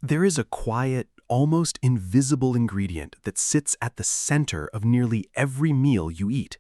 There is a quiet, almost invisible ingredient that sits at the center of nearly every meal you eat.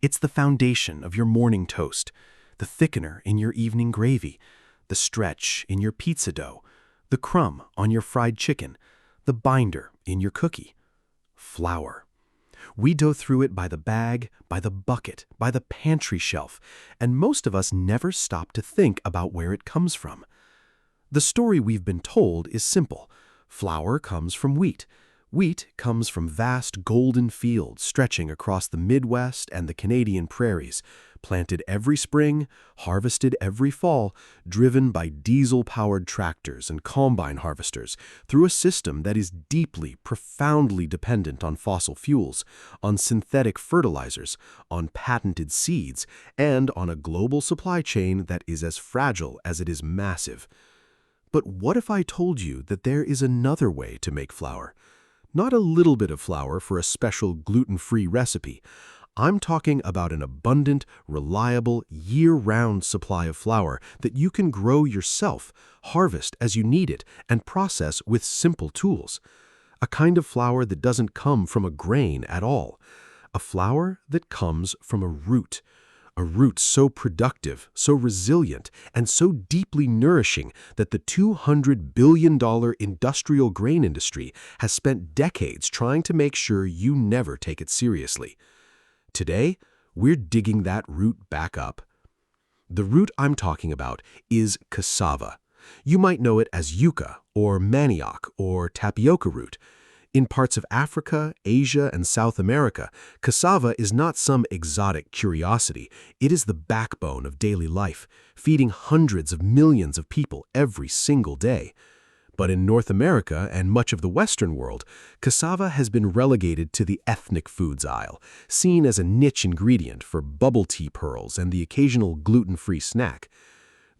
It's the foundation of your morning toast, the thickener in your evening gravy, the stretch in your pizza dough, the crumb on your fried chicken, the binder in your cookie. Flour. We dough through it by the bag, by the bucket, by the pantry shelf, and most of us never stop to think about where it comes from. The story we've been told is simple. Flour comes from wheat. Wheat comes from vast golden fields stretching across the Midwest and the Canadian prairies, planted every spring, harvested every fall, driven by diesel-powered tractors and combine harvesters through a system that is deeply, profoundly dependent on fossil fuels, on synthetic fertilizers, on patented seeds, and on a global supply chain that is as fragile as it is massive. But what if I told you that there is another way to make flour? Not a little bit of flour for a special gluten-free recipe. I'm talking about an abundant, reliable, year-round supply of flour that you can grow yourself, harvest as you need it, and process with simple tools. A kind of flour that doesn't come from a grain at all. A flour that comes from a root. A root so productive, so resilient, and so deeply nourishing that the $200 billion industrial grain industry has spent decades trying to make sure you never take it seriously. Today, we're digging that root back up. The root I'm talking about is cassava. You might know it as yucca, or manioc, or tapioca root. In parts of Africa, Asia, and South America, cassava is not some exotic curiosity. It is the backbone of daily life, feeding hundreds of millions of people every single day. But in North America and much of the Western world, cassava has been relegated to the ethnic foods aisle, seen as a niche ingredient for bubble tea pearls and the occasional gluten-free snack.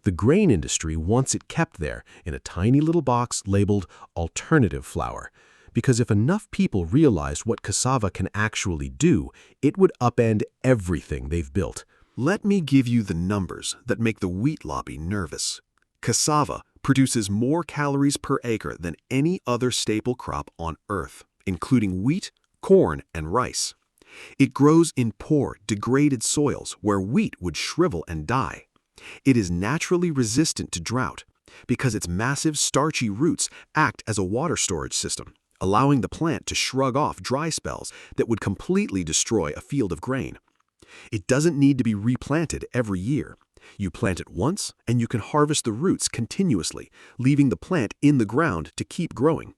The grain industry wants it kept there in a tiny little box labeled alternative flour. Because if enough people realized what cassava can actually do, it would upend everything they've built. Let me give you the numbers that make the wheat lobby nervous. Cassava produces more calories per acre than any other staple crop on Earth, including wheat, corn, and rice. It grows in poor, degraded soils where wheat would shrivel and die. It is naturally resistant to drought because its massive starchy roots act as a water storage system, allowing the plant to shrug off dry spells that would completely destroy a field of grain. It doesn't need to be replanted every year. You plant it once, and you can harvest the roots continuously, leaving the plant in the ground to keep growing.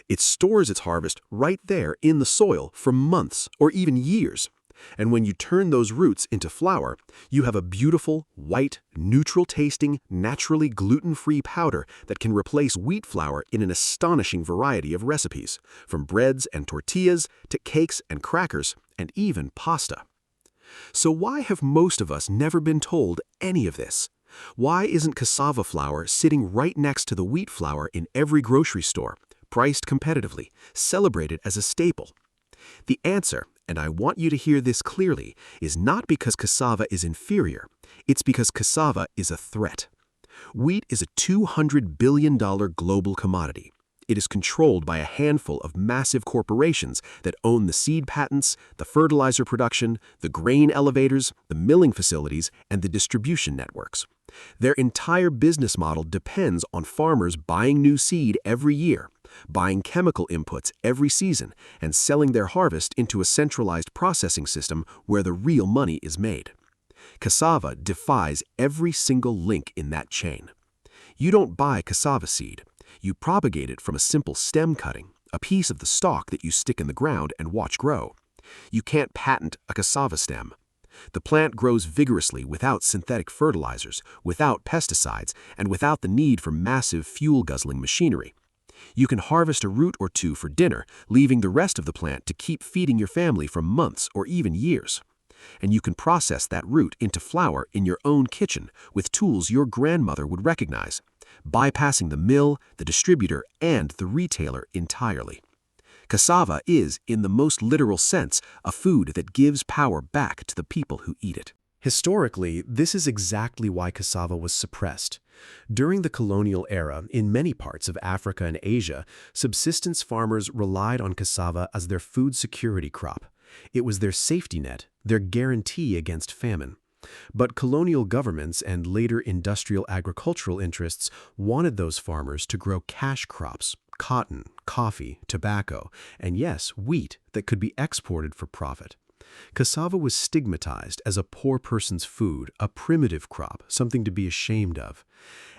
It stores its harvest right there in the soil for months or even years. And when you turn those roots into flour, you have a beautiful, white, neutral-tasting, naturally gluten-free powder that can replace wheat flour in an astonishing variety of recipes, from breads and tortillas to cakes and crackers, and even pasta. So why have most of us never been told any of this? Why isn't cassava flour sitting right next to the wheat flour in every grocery store, priced competitively, celebrated as a staple? The answer, and I want you to hear this clearly, is not because cassava is inferior. It's because cassava is a threat. Wheat is a $200 billion global commodity. It is controlled by a handful of massive corporations that own the seed patents, the fertilizer production, the grain elevators, the milling facilities, and the distribution networks. Their entire business model depends on farmers buying new seed every year, buying chemical inputs every season, and selling their harvest into a centralized processing system where the real money is made. Cassava defies every single link in that chain. You don't buy cassava seed. You propagate it from a simple stem cutting, a piece of the stalk that you stick in the ground and watch grow. You can't patent a cassava stem. The plant grows vigorously without synthetic fertilizers, without pesticides, and without the need for massive fuel-guzzling machinery. You can harvest a root or two for dinner, leaving the rest of the plant to keep feeding your family for months or even years. And you can process that root into flour in your own kitchen with tools your grandmother would recognize, bypassing the mill, the distributor, and the retailer entirely. Cassava is, in the most literal sense, a food that gives power back to the people who eat it. Historically, this is exactly why cassava was suppressed. During the colonial era, in many parts of Africa and Asia, subsistence farmers relied on cassava as their food security crop. It was their safety net, their guarantee against famine. But colonial governments and later industrial agricultural interests wanted those farmers to grow cash crops, cotton, coffee, tobacco, and yes, wheat that could be exported for profit. Cassava was stigmatized as a poor person's food, a primitive crop, something to be ashamed of.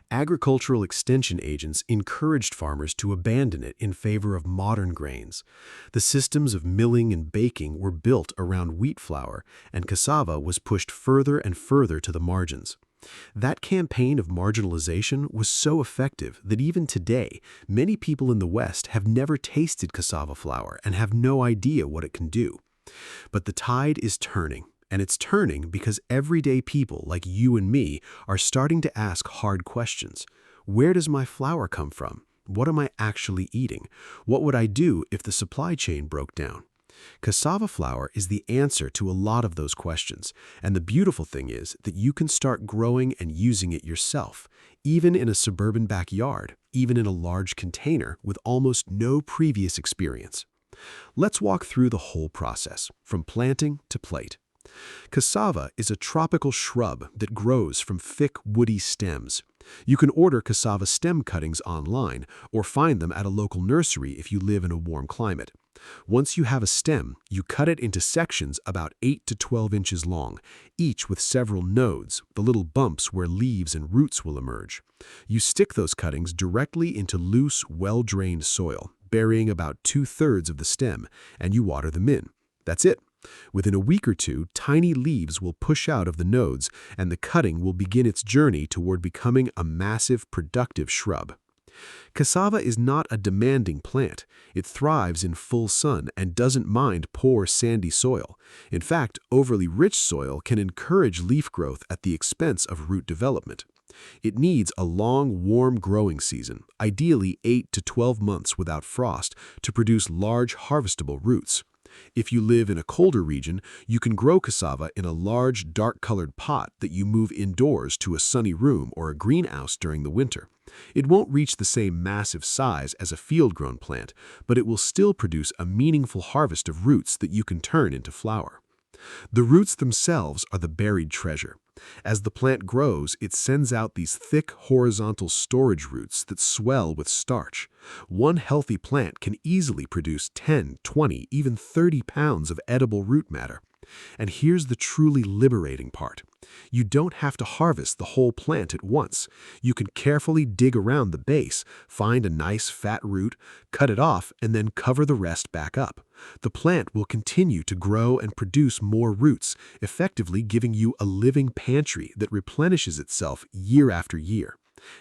Agricultural extension agents encouraged farmers to abandon it in favor of modern grains. The systems of milling and baking were built around wheat flour, and cassava was pushed further and further to the margins. That campaign of marginalization was so effective that even today, many people in the West have never tasted cassava flour and have no idea what it can do. But the tide is turning, and it's turning because everyday people like you and me are starting to ask hard questions. Where does my flour come from? What am I actually eating? What would I do if the supply chain broke down? Cassava flour is the answer to a lot of those questions, and the beautiful thing is that you can start growing and using it yourself, even in a suburban backyard, even in a large container with almost no previous experience. Let's walk through the whole process, from planting to plate. Cassava is a tropical shrub that grows from thick, woody stems. You can order cassava stem cuttings online or find them at a local nursery if you live in a warm climate. Once you have a stem, you cut it into sections about 8 to 12 inches long, each with several nodes, the little bumps where leaves and roots will emerge. You stick those cuttings directly into loose, well-drained soil, burying about 2/3 of the stem, and you water them in. That's it. Within a week or two, tiny leaves will push out of the nodes, and the cutting will begin its journey toward becoming a massive, productive shrub. Cassava is not a demanding plant. It thrives in full sun and doesn't mind poor, sandy soil. In fact, overly rich soil can encourage leaf growth at the expense of root development. It needs a long, warm growing season, ideally 8 to 12 months without frost, to produce large, harvestable roots. If you live in a colder region, you can grow cassava in a large, dark-colored pot that you move indoors to a sunny room or a greenhouse during the winter. It won't reach the same massive size as a field-grown plant, but it will still produce a meaningful harvest of roots that you can turn into flour. The roots themselves are the buried treasure. As the plant grows, it sends out these thick, horizontal storage roots that swell with starch. One healthy plant can easily produce 10, 20, even 30 pounds of edible root matter. And here's the truly liberating part. You don't have to harvest the whole plant at once. You can carefully dig around the base, find a nice fat root, cut it off, and then cover the rest back up. The plant will continue to grow and produce more roots, effectively giving you a living pantry that replenishes itself year after year.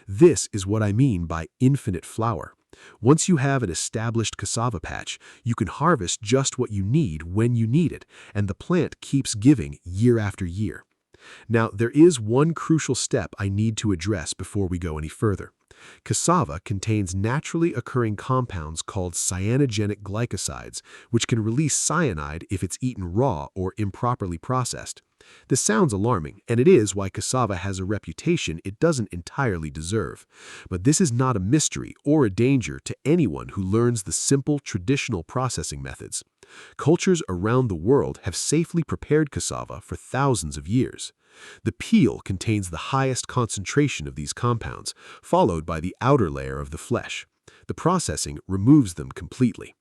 This is what I mean by infinite flour. Once you have an established cassava patch, you can harvest just what you need when you need it, and the plant keeps giving year after year. Now, there is one crucial step I need to address before we go any further. Cassava contains naturally occurring compounds called cyanogenic glycosides, which can release cyanide if it's eaten raw or improperly processed. This sounds alarming, and it is why cassava has a reputation it doesn't entirely deserve. But this is not a mystery or a danger to anyone who learns the simple traditional processing methods. Cultures around the world have safely prepared cassava for thousands of years. The peel contains the highest concentration of these compounds, followed by the outer layer of the flesh. The processing removes them completely.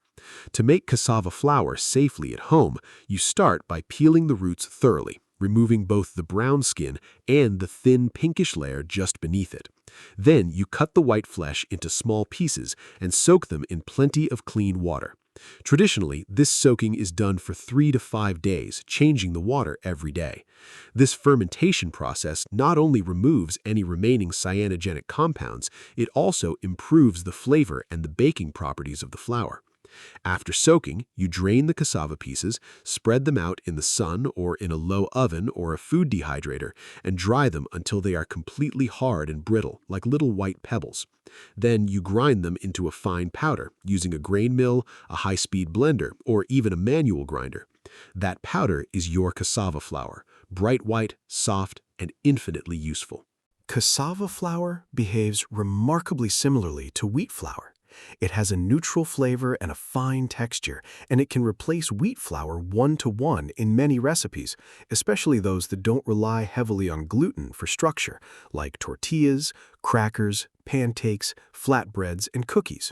To make cassava flour safely at home, you start by peeling the roots thoroughly, removing both the brown skin and the thin pinkish layer just beneath it. Then you cut the white flesh into small pieces and soak them in plenty of clean water. Traditionally, this soaking is done for 3 to 5 days, changing the water every day. This fermentation process not only removes any remaining cyanogenic compounds, it also improves the flavor and the baking properties of the flour. After soaking, you drain the cassava pieces, spread them out in the sun or in a low oven or a food dehydrator, and dry them until they are completely hard and brittle, like little white pebbles. Then you grind them into a fine powder using a grain mill, a high-speed blender, or even a manual grinder. That powder is your cassava flour, bright white, soft, and infinitely useful. Cassava flour behaves remarkably similarly to wheat flour. It has a neutral flavor and a fine texture, and it can replace wheat flour one-to-one in many recipes, especially those that don't rely heavily on gluten for structure, like tortillas, crackers, pancakes, flatbreads, and cookies.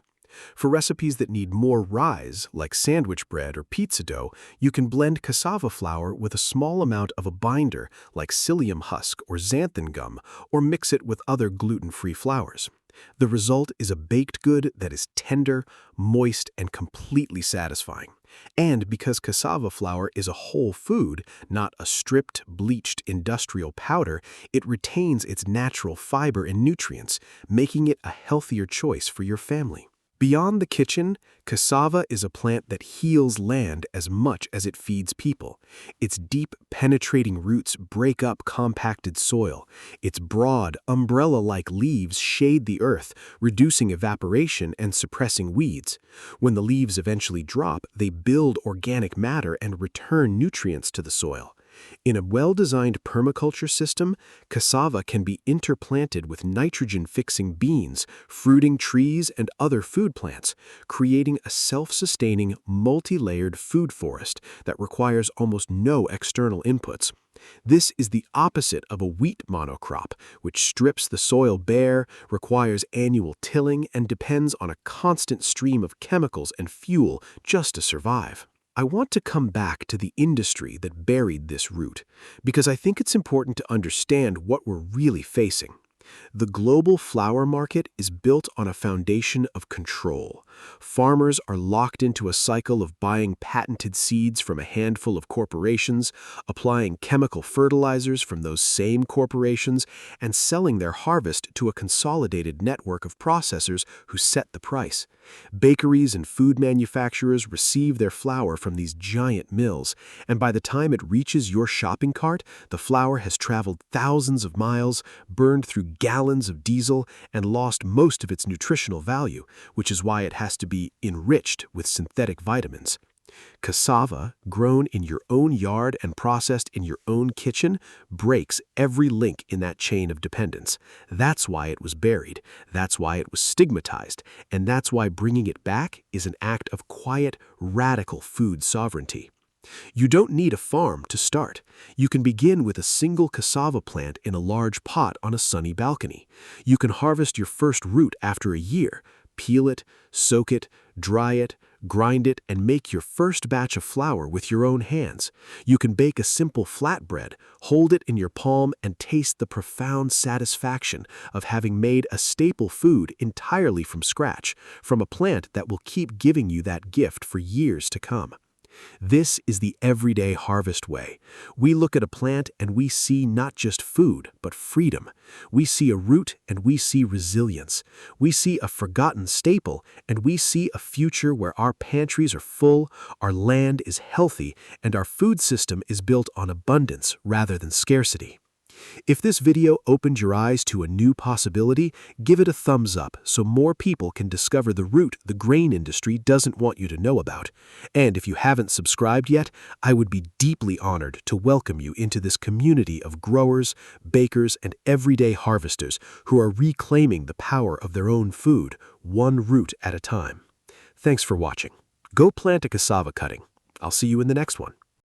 For recipes that need more rise, like sandwich bread or pizza dough, you can blend cassava flour with a small amount of a binder like psyllium husk or xanthan gum, or mix it with other gluten-free flours. The result is a baked good that is tender, moist, and completely satisfying. And because cassava flour is a whole food, not a stripped, bleached industrial powder, it retains its natural fiber and nutrients, making it a healthier choice for your family. Beyond the kitchen, cassava is a plant that heals land as much as it feeds people. Its deep, penetrating roots break up compacted soil. Its broad, umbrella-like leaves shade the earth, reducing evaporation and suppressing weeds. When the leaves eventually drop, they build organic matter and return nutrients to the soil. In a well-designed permaculture system, cassava can be interplanted with nitrogen-fixing beans, fruiting trees, and other food plants, creating a self-sustaining, multi-layered food forest that requires almost no external inputs. This is the opposite of a wheat monocrop, which strips the soil bare, requires annual tilling, and depends on a constant stream of chemicals and fuel just to survive. I want to come back to the industry that buried this root, because I think it's important to understand what we're really facing. The global flour market is built on a foundation of control. Farmers are locked into a cycle of buying patented seeds from a handful of corporations, applying chemical fertilizers from those same corporations, and selling their harvest to a consolidated network of processors who set the price. Bakeries and food manufacturers receive their flour from these giant mills, and by the time it reaches your shopping cart, the flour has traveled thousands of miles, burned through gallons of diesel, and lost most of its nutritional value, which is why it has to be enriched with synthetic vitamins. Cassava, grown in your own yard and processed in your own kitchen, breaks every link in that chain of dependence. That's why it was buried, that's why it was stigmatized, and that's why bringing it back is an act of quiet, radical food sovereignty. You don't need a farm to start. You can begin with a single cassava plant in a large pot on a sunny balcony. You can harvest your first root after a year, peel it, soak it, dry it, grind it, and make your first batch of flour with your own hands. You can bake a simple flatbread, hold it in your palm, and taste the profound satisfaction of having made a staple food entirely from scratch, from a plant that will keep giving you that gift for years to come. This is the everyday harvest way. We look at a plant and we see not just food, but freedom. We see a root and we see resilience. We see a forgotten staple and we see a future where our pantries are full, our land is healthy, and our food system is built on abundance rather than scarcity. If this video opened your eyes to a new possibility, give it a thumbs up so more people can discover the root the grain industry doesn't want you to know about. And if you haven't subscribed yet, I would be deeply honored to welcome you into this community of growers, bakers, and everyday harvesters who are reclaiming the power of their own food, one root at a time. Thanks for watching. Go plant a cassava cutting. I'll see you in the next one.